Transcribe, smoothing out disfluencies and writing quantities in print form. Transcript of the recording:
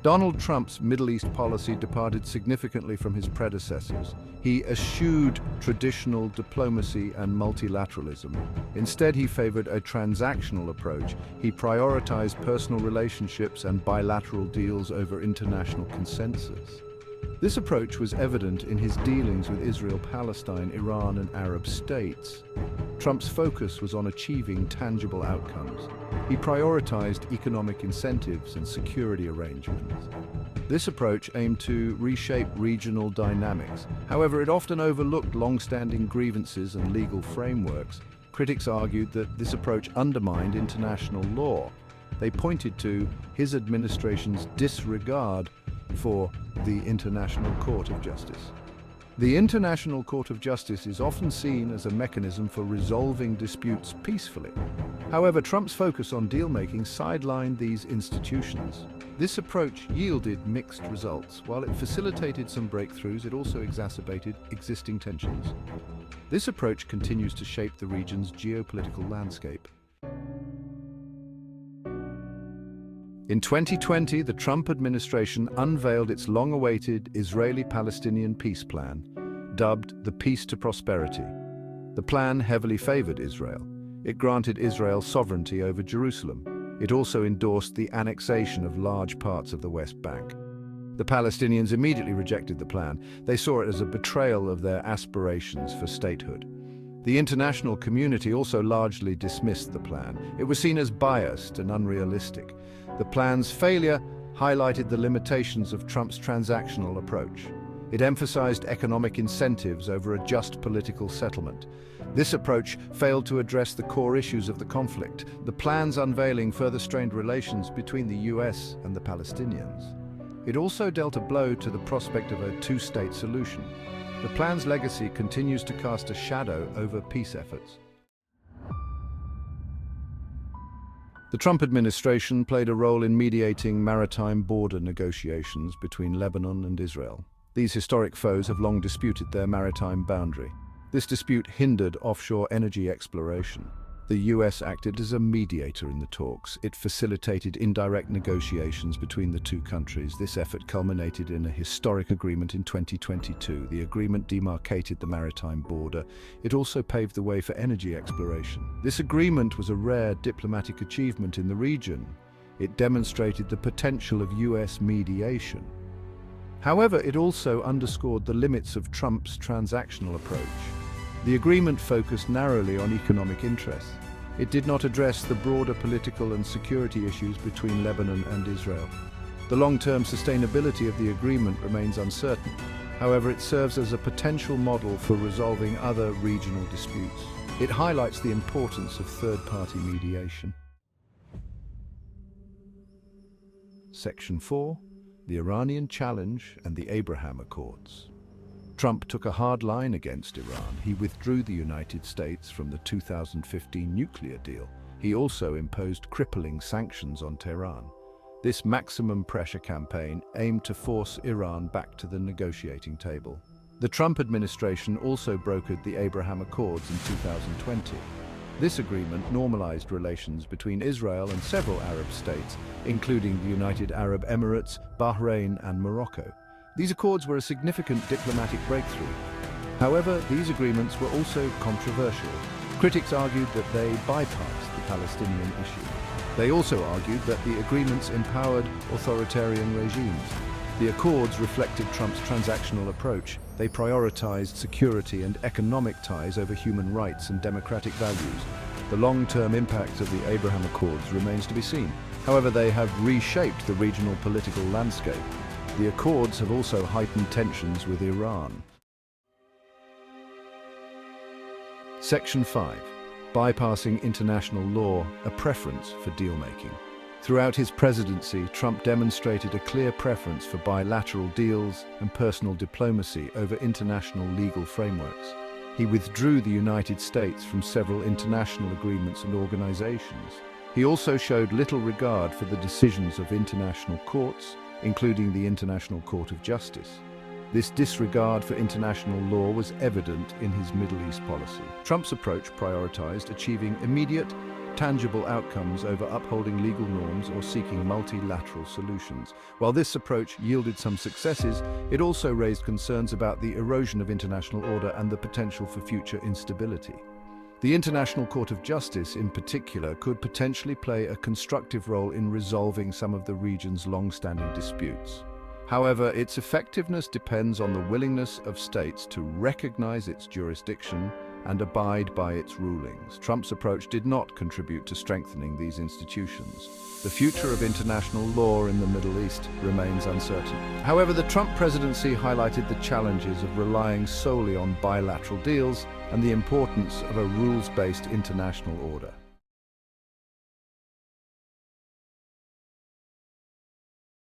Donald Trump's Middle East policy departed significantly from his predecessors. He eschewed traditional diplomacy and multilateralism. Instead, he favored a transactional approach. He prioritized personal relationships and bilateral deals over international consensus. This approach was evident in his dealings with Israel, Palestine, Iran, and Arab states. Trump's focus was on achieving tangible outcomes. He prioritized economic incentives and security arrangements. This approach aimed to reshape regional dynamics. However, it often overlooked long-standing grievances and legal frameworks. Critics argued that this approach undermined international law. They pointed to his administration's disregard for the International Court of Justice. The International Court of Justice is often seen as a mechanism for resolving disputes peacefully. However, Trump's focus on deal-making sidelined these institutions. This approach yielded mixed results. While it facilitated some breakthroughs, it also exacerbated existing tensions. This approach continues to shape the region's geopolitical landscape. In 2020, the Trump administration unveiled its long-awaited Israeli-Palestinian peace plan, dubbed the Peace to Prosperity. The plan heavily favored Israel. It granted Israel sovereignty over Jerusalem. It also endorsed the annexation of large parts of the West Bank. The Palestinians immediately rejected the plan. They saw it as a betrayal of their aspirations for statehood. The international community also largely dismissed the plan. It was seen as biased and unrealistic. The plan's failure highlighted the limitations of Trump's transactional approach. It emphasized economic incentives over a just political settlement. This approach failed to address the core issues of the conflict. The plan's unveiling further strained relations between the US and the Palestinians. It also dealt a blow to the prospect of a two-state solution. The plan's legacy continues to cast a shadow over peace efforts. The Trump administration played a role in mediating maritime border negotiations between Lebanon and Israel. These historic foes have long disputed their maritime boundary. This dispute hindered offshore energy exploration. The US acted as a mediator in the talks. It facilitated indirect negotiations between the two countries. This effort culminated in a historic agreement in 2022. The agreement demarcated the maritime border. It also paved the way for energy exploration. This agreement was a rare diplomatic achievement in the region. It demonstrated the potential of US mediation. However, it also underscored the limits of Trump's transactional approach. The agreement focused narrowly on economic interests. It did not address the broader political and security issues between Lebanon and Israel. The long-term sustainability of the agreement remains uncertain. However, it serves as a potential model for resolving other regional disputes. It highlights the importance of third-party mediation. Section 4. The Iranian Challenge and the Abraham Accords. Trump took a hard line against Iran. He withdrew the United States from the 2015 nuclear deal. He also imposed crippling sanctions on Tehran. This maximum pressure campaign aimed to force Iran back to the negotiating table. The Trump administration also brokered the Abraham Accords in 2020. This agreement normalized relations between Israel and several Arab states, including the United Arab Emirates, Bahrain, and Morocco. These accords were a significant diplomatic breakthrough. However, these agreements were also controversial. Critics argued that they bypassed the Palestinian issue. They also argued that the agreements empowered authoritarian regimes. The accords reflected Trump's transactional approach. They prioritized security and economic ties over human rights and democratic values. The long-term impact of the Abraham Accords remains to be seen. However, they have reshaped the regional political landscape. The accords have also heightened tensions with Iran. Section 5. Bypassing international law, a preference for deal-making. Throughout his presidency, Trump demonstrated a clear preference for bilateral deals and personal diplomacy over international legal frameworks. He withdrew the United States from several international agreements and organizations. He also showed little regard for the decisions of international courts, including the International Court of Justice. This disregard for international law was evident in his Middle East policy. Trump's approach prioritized achieving immediate tangible outcomes over upholding legal norms or seeking multilateral solutions. While this approach yielded some successes, it also raised concerns about the erosion of international order and the potential for future instability. The International Court of Justice, in particular, could potentially play a constructive role in resolving some of the region's long-standing disputes. However, its effectiveness depends on the willingness of states to recognize its jurisdiction and abide by its rulings. Trump's approach did not contribute to strengthening these institutions. The future of international law in the Middle East remains uncertain. However, the Trump presidency highlighted the challenges of relying solely on bilateral deals and the importance of a rules-based international order.